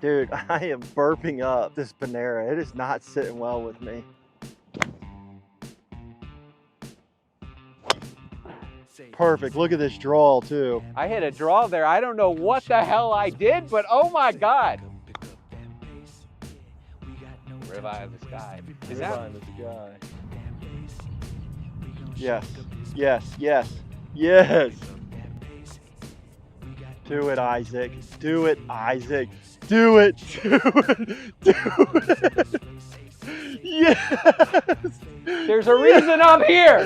Dude, I am burping up this Panera. It is not sitting well with me. Perfect. Look at this draw too. I hit a draw there. I don't know what the hell I did, but oh my God. Ribeye of the sky. Is that? Ribeye in the sky. Yes, yes, yes, yes. Do it, Isaac. Do it, Isaac. Do it. Do it. Do it. Yes. There's a reason I'm here.